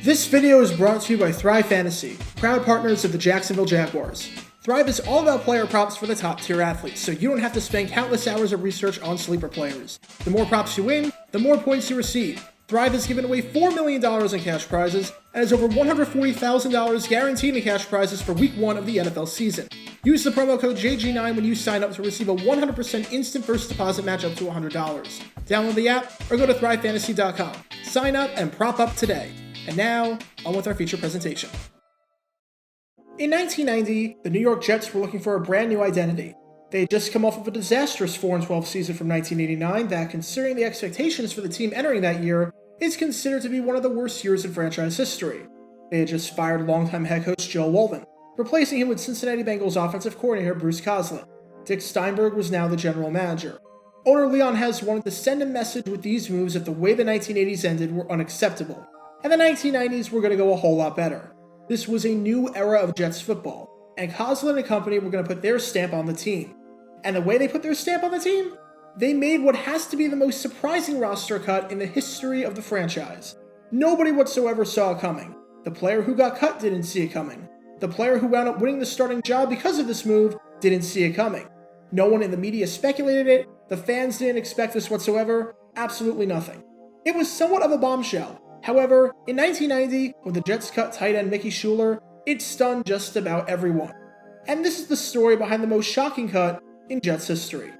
This video is brought to you by Thrive Fantasy, proud partners of the Jacksonville Jaguars. Thrive is all about player props for the top tier athletes, so you don't have to spend countless hours of research on sleeper players. The more props you win, the more points you receive. Thrive has given away $4 million in cash prizes and has over $140,000 guaranteed in cash prizes for week 1 of the NFL season. Use the promo code JG9 when you sign up to receive a 100% instant first deposit match up to $100. Download the app or go to thrivefantasy.com. Sign up and prop up today. And now, on with our feature presentation. In 1990, the New York Jets were looking for a brand new identity. They had just come off of a disastrous 4-12 season from 1989 that, considering the expectations for the team entering that year, is considered to be one of the worst years in franchise history. They had just fired longtime head coach Joe Walden, replacing him with Cincinnati Bengals offensive coordinator Bruce Coslet. Dick Steinberg was now the general manager. Owner Leon Hess wanted to send a message with these moves that the way the 1980s ended were unacceptable, and the 1990s were going to go a whole lot better. This was a new era of Jets football, and Coslet and company were going to put their stamp on the team. And the way they put their stamp on the team? They made what has to be the most surprising roster cut in the history of the franchise. Nobody whatsoever saw it coming. The player who got cut didn't see it coming. The player who wound up winning the starting job because of this move didn't see it coming. No one in the media speculated it, the fans didn't expect this whatsoever, absolutely nothing. It was somewhat of a bombshell. However, in 1990, when the Jets cut tight end Mickey Shuler, it stunned just about everyone. And this is the story behind the most shocking cut in Jets history.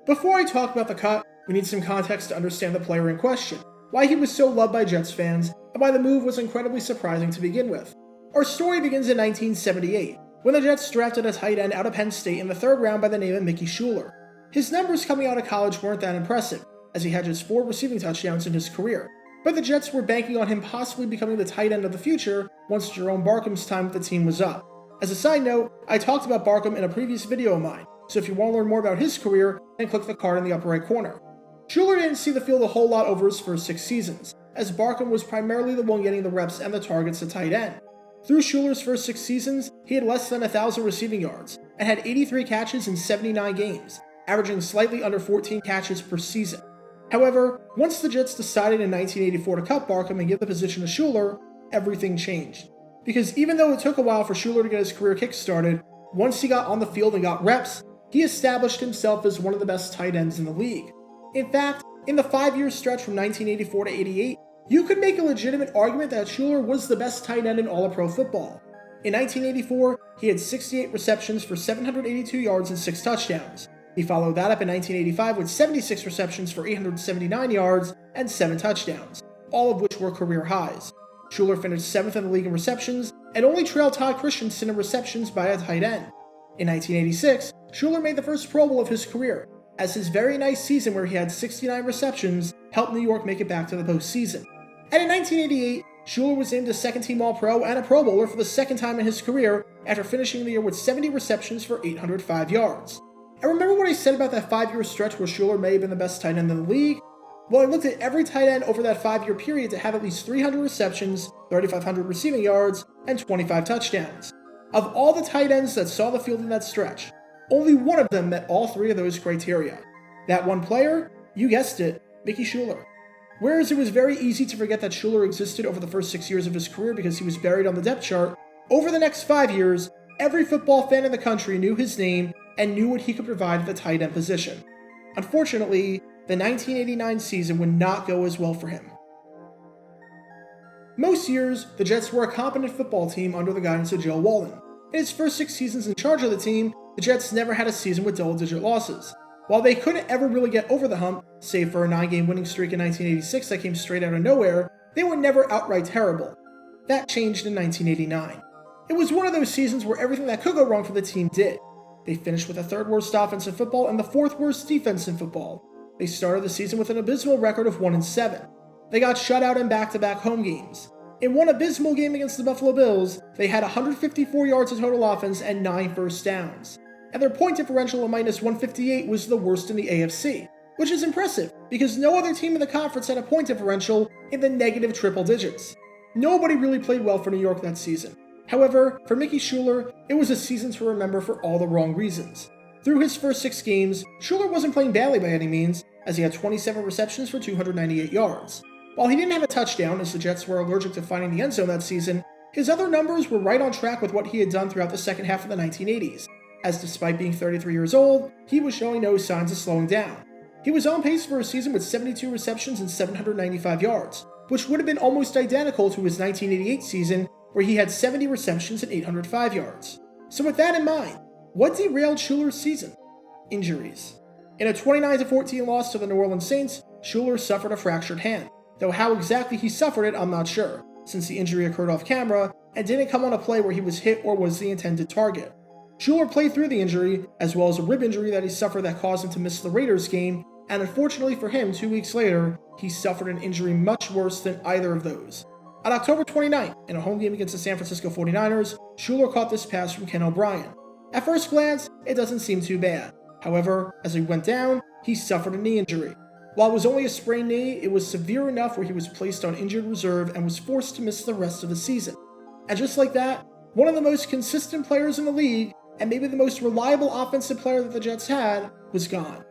Before I talk about the cut, we need some context to understand the player in question, why he was so loved by Jets fans, and why the move was incredibly surprising to begin with. Our story begins in 1978, when the Jets drafted a tight end out of Penn State in the 3rd round by the name of Mickey Shuler. His numbers coming out of college weren't that impressive, as he had just 4 receiving touchdowns in his career, but the Jets were banking on him possibly becoming the tight end of the future once Jerome Barcom's time with the team was up. As a side note, I talked about Barcom in a previous video of mine, so if you want to learn more about his career, then click the card in the upper right corner. Shuler didn't see the field a whole lot over his first 6 seasons, as Barcom was primarily the one getting the reps and the targets at tight end. Through Shuler's first 6 seasons, he had less than 1,000 receiving yards, and had 83 catches in 79 games, averaging slightly under 14 catches per season. However, once the Jets decided in 1984 to cut Barcom and give the position to Shuler, everything changed. Because even though it took a while for Shuler to get his career kick-started, once he got on the field and got reps, he established himself as one of the best tight ends in the league. In fact, in the 5-year stretch from 1984 to 88, you could make a legitimate argument that Shuler was the best tight end in all of pro football. In 1984, he had 68 receptions for 782 yards and 6 touchdowns. He followed that up in 1985 with 76 receptions for 879 yards and 7 touchdowns, all of which were career highs. Shuler finished 7th in the league in receptions and only trailed Todd Christensen in receptions by a tight end. In 1986, Shuler made the first Pro Bowl of his career, as his very nice season where he had 69 receptions helped New York make it back to the postseason. And in 1988, Shuler was named a second-team All-Pro and a Pro Bowler for the 2nd time in his career after finishing the year with 70 receptions for 805 yards. And remember what I said about that 5-year stretch where Shuler may have been the best tight end in the league? Well, I looked at every tight end over that 5-year period to have at least 300 receptions, 3,500 receiving yards, and 25 touchdowns. Of all the tight ends that saw the field in that stretch, only one of them met all 3 of those criteria. That one player? You guessed it, Mickey Shuler. Whereas it was very easy to forget that Shuler existed over the first 6 years of his career because he was buried on the depth chart, over the next 5 years, every football fan in the country knew his name and knew what he could provide at the tight end position. Unfortunately, the 1989 season would not go as well for him. Most years, the Jets were a competent football team under the guidance of Joe Walden. In his first 6 seasons in charge of the team, the Jets never had a season with double-digit losses. While they couldn't ever really get over the hump, save for a 9-game winning streak in 1986 that came straight out of nowhere, they were never outright terrible. That changed in 1989. It was one of those seasons where everything that could go wrong for the team did. They finished with the 3rd worst offense in football and the 4th worst defense in football. They started the season with an abysmal record of 1-7. They got shut out in back-to-back home games. In one abysmal game against the Buffalo Bills, they had 154 yards of total offense and 9 first downs. And their point differential of -158 was the worst in the AFC, which is impressive because no other team in the conference had a point differential in the negative triple digits. Nobody really played well for New York that season. However, for Mickey Shuler, it was a season to remember for all the wrong reasons. Through his first 6 games, Shuler wasn't playing badly by any means, as he had 27 receptions for 298 yards. While he didn't have a touchdown, as the Jets were allergic to finding the end zone that season, his other numbers were right on track with what he had done throughout the second half of the 1980s, as despite being 33 years old, he was showing no signs of slowing down. He was on pace for a season with 72 receptions and 795 yards, which would have been almost identical to his 1988 season, where he had 70 receptions and 805 yards. So with that in mind, what derailed Shuler's season? Injuries. In a 29-14 loss to the New Orleans Saints, Shuler suffered a fractured hand, though how exactly he suffered it I'm not sure, since the injury occurred off camera and didn't come on a play where he was hit or was the intended target. Shuler played through the injury, as well as a rib injury that he suffered that caused him to miss the Raiders game, and unfortunately for him, 2 weeks later, he suffered an injury much worse than either of those. On October 29th, in a home game against the San Francisco 49ers, Shuler caught this pass from Ken O'Brien. At first glance, it doesn't seem too bad. However, as he went down, he suffered a knee injury. While it was only a sprained knee, it was severe enough where he was placed on injured reserve and was forced to miss the rest of the season. And just like that, one of the most consistent players in the league, and maybe the most reliable offensive player that the Jets had, was gone.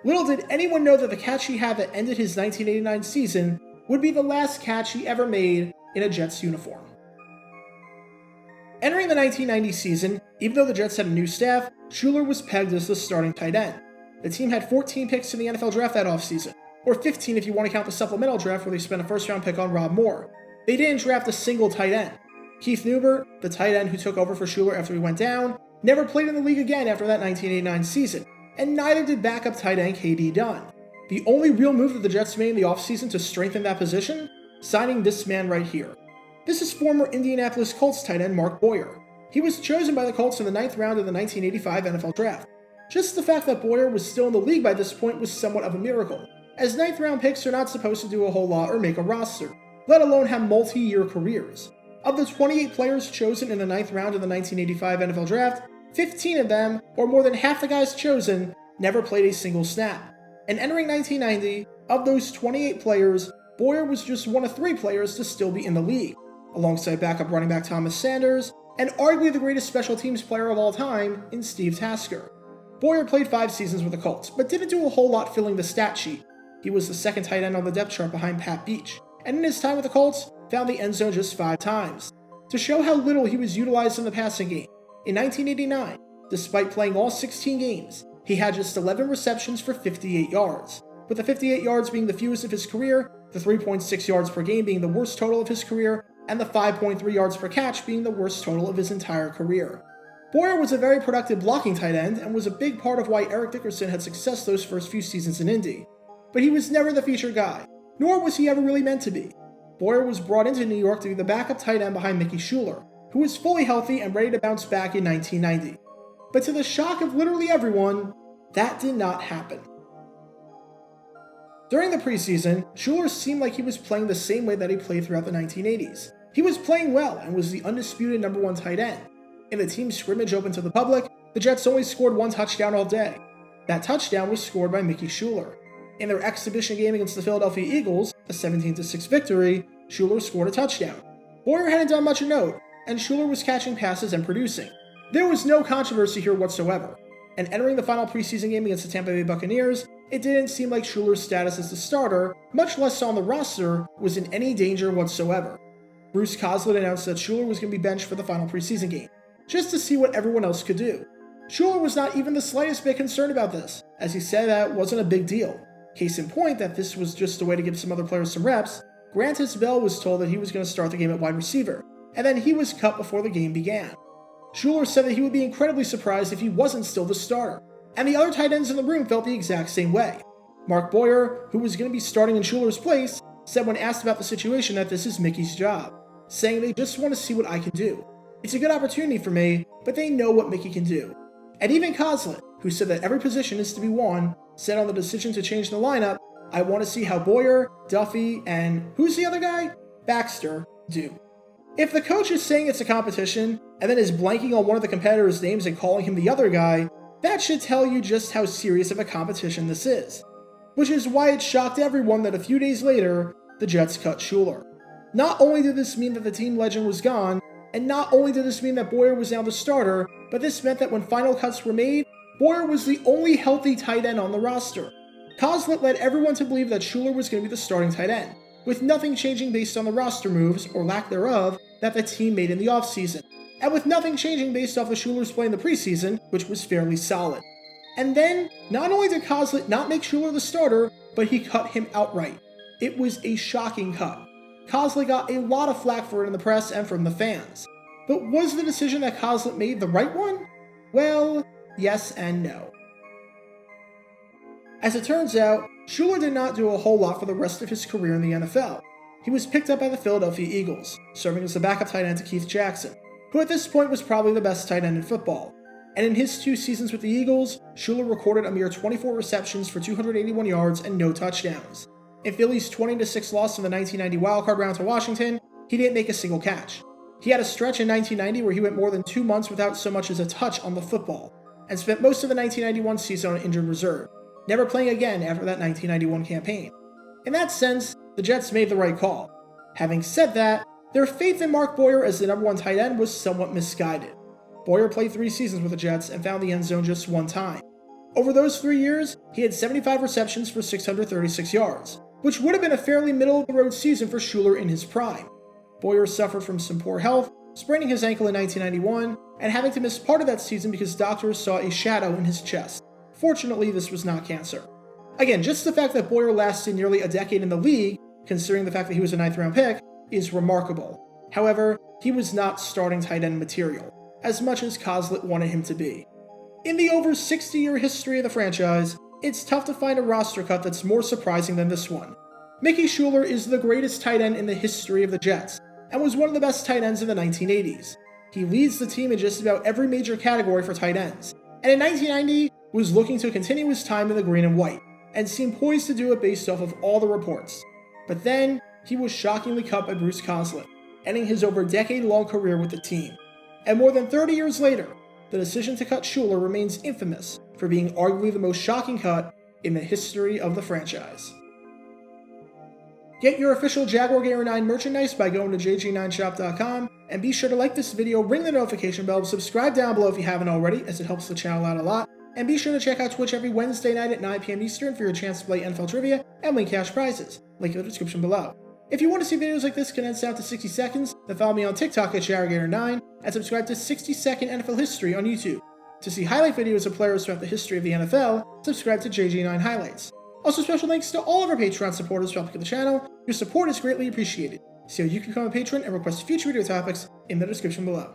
Little did anyone know that the catch he had that ended his 1989 season would be the last catch he ever made in a Jets uniform. Entering the 1990 season, even though the Jets had a new staff, Shuler was pegged as the starting tight end. The team had 14 picks in the NFL draft that offseason, or 15 if you want to count the supplemental draft where they spent a first-round pick on Rob Moore. They didn't draft a single tight end. Keith Newbert, the tight end who took over for Shuler after he went down, never played in the league again after that 1989 season, and neither did backup tight end KD Dunn. The only real move that the Jets made in the offseason to strengthen that position? Signing this man right here. This is former Indianapolis Colts tight end Mark Boyer. He was chosen by the Colts in the 9th round of the 1985 NFL Draft. Just the fact that Boyer was still in the league by this point was somewhat of a miracle, as 9th round picks are not supposed to do a whole lot or make a roster, let alone have multi-year careers. Of the 28 players chosen in the 9th round of the 1985 NFL Draft, 15 of them, or more than half the guys chosen, never played a single snap. And entering 1990, of those 28 players, Boyer was just one of 3 players to still be in the league, alongside backup running back Thomas Sanders, and arguably the greatest special teams player of all time in Steve Tasker. Boyer played 5 seasons with the Colts, but didn't do a whole lot filling the stat sheet. He was the second tight end on the depth chart behind Pat Beach, and in his time with the Colts, found the end zone just 5 times. To show how little he was utilized in the passing game, in 1989, despite playing all 16 games, he had just 11 receptions for 58 yards, with the 58 yards being the fewest of his career, the 3.6 yards per game being the worst total of his career, and the 5.3 yards per catch being the worst total of his entire career. Boyer was a very productive blocking tight end and was a big part of why Eric Dickerson had success those first few seasons in Indy. But he was never the featured guy, nor was he ever really meant to be. Boyer was brought into New York to be the backup tight end behind Mickey Shuler, who was fully healthy and ready to bounce back in 1990. But to the shock of literally everyone, that did not happen. During the preseason, Shuler seemed like he was playing the same way that he played throughout the 1980s. He was playing well and was the undisputed number 1 tight end. In the team scrimmage open to the public, the Jets only scored 1 touchdown all day. That touchdown was scored by Mickey Shuler. In their exhibition game against the Philadelphia Eagles, a 17-6 victory, Shuler scored a touchdown. Boyer hadn't done much of note, and Shuler was catching passes and producing. There was no controversy here whatsoever. And entering the final preseason game against the Tampa Bay Buccaneers, it didn't seem like Shuler's status as the starter, much less on the roster, was in any danger whatsoever. Bruce Coslet announced that Shuler was going to be benched for the final preseason game, just to see what everyone else could do. Shuler was not even the slightest bit concerned about this, as he said that it wasn't a big deal. Case in point that this was just a way to give some other players some reps, Grant Isbell was told that he was going to start the game at wide receiver, and then he was cut before the game began. Shuler said that he would be incredibly surprised if he wasn't still the starter, and the other tight ends in the room felt the exact same way. Mark Boyer, who was going to be starting in Shuler's place, said when asked about the situation that this is Mickey's job, saying they just want to see what I can do. It's a good opportunity for me, but they know what Mickey can do. And even Coslet, who said that every position is to be won, said on the decision to change the lineup, I want to see how Boyer, Duffy, and who's the other guy? Baxter, do. If the coach is saying it's a competition, and then is blanking on one of the competitors' names and calling him the other guy, that should tell you just how serious of a competition this is. Which is why it shocked everyone that a few days later, the Jets cut Shuler. Not only did this mean that the team legend was gone, and not only did this mean that Boyer was now the starter, but this meant that when final cuts were made, Boyer was the only healthy tight end on the roster. Coslet led everyone to believe that Shuler was going to be the starting tight end, with nothing changing based on the roster moves, or lack thereof, that the team made in the offseason, and with nothing changing based off the Shuler's play in the preseason, which was fairly solid. And then, not only did Coslet not make Shuler the starter, but he cut him outright. It was a shocking cut. Coslet got a lot of flack for it in the press and from the fans. But was the decision that Coslet made the right one? Well, yes and no. As it turns out, Shuler did not do a whole lot for the rest of his career in the NFL. He was picked up by the Philadelphia Eagles, serving as the backup tight end to Keith Jackson, who at this point was probably the best tight end in football. And in his 2 seasons with the Eagles, Shuler recorded a mere 24 receptions for 281 yards and no touchdowns. In Philly's 20-6 loss in the 1990 wildcard round to Washington, he didn't make a single catch. He had a stretch in 1990 where he went more than 2 months without so much as a touch on the football, and spent most of the 1991 season on injured reserve, never playing again after that 1991 campaign. In that sense, the Jets made the right call. Having said that, their faith in Mark Boyer as the number 1 tight end was somewhat misguided. Boyer played 3 seasons with the Jets and found the end zone just 1 time. Over those 3 years, he had 75 receptions for 636 yards, which would have been a fairly middle-of-the-road season for Shuler in his prime. Boyer suffered from some poor health, spraining his ankle in 1991, and having to miss part of that season because doctors saw a shadow in his chest. Fortunately, this was not cancer. Again, just the fact that Boyer lasted nearly a decade in the league, considering the fact that he was a 9th-round pick, is remarkable. However, he was not starting tight end material, as much as Coslet wanted him to be. In the over 60-year history of the franchise, it's tough to find a roster cut that's more surprising than this one. Mickey Shuler is the greatest tight end in the history of the Jets, and was one of the best tight ends in the 1980s. He leads the team in just about every major category for tight ends, and in 1990 was looking to continue his time in the green and white, and seemed poised to do it based off of all the reports. But then, he was shockingly cut by Bruce Coslet, ending his over decade-long career with the team. And more than 30 years later, the decision to cut Shuler remains infamous for being arguably the most shocking cut in the history of the franchise. Get your official Jaguar Gator 9 merchandise by going to jg9shop.com, and be sure to like this video, ring the notification bell, subscribe down below if you haven't already, as it helps the channel out a lot, and be sure to check out Twitch every Wednesday night at 9 p.m. Eastern for your chance to play NFL Trivia and win cash prizes, link in the description below. If you want to see videos like this condensed down to 60 seconds, then follow me on TikTok at JaguarGator9, and subscribe to 60-Second NFL History on YouTube. To see highlight videos of players throughout the history of the NFL, subscribe to JG9 Highlights. Also, special thanks to all of our Patreon supporters for helping the channel. Your support is greatly appreciated. See how you can become a patron and request future video topics in the description below.